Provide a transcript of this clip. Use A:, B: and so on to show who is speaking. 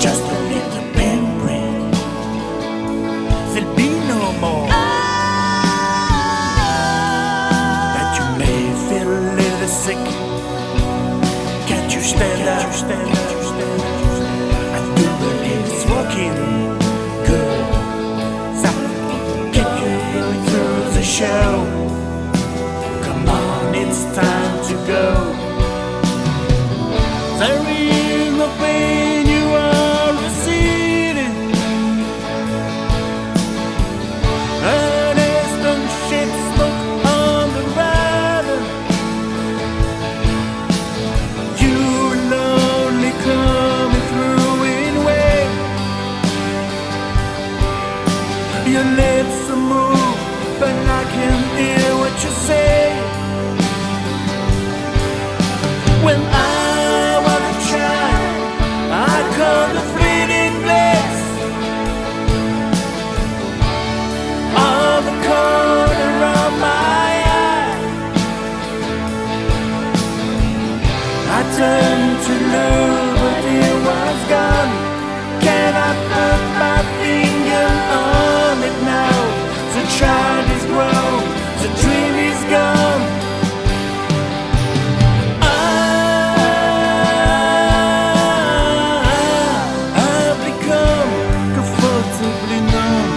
A: just a little pinprick. There'll be no more. That you may feel a little sick. Can't you stand up? I do believe it's working good. So keep you going through the show. Come on, it's time to go. There is no pain you are receiving. An instant ship stuck on the rudder. You're lonely coming through in waves. Your lips are moved, but I can hear what you say. When I was a child, I caught the fleeting bliss of the corner of my eye. I turned to look, but it was gone. Can I put my finger on it now? The child is grown, the dream is gone. I've become comfortably numb.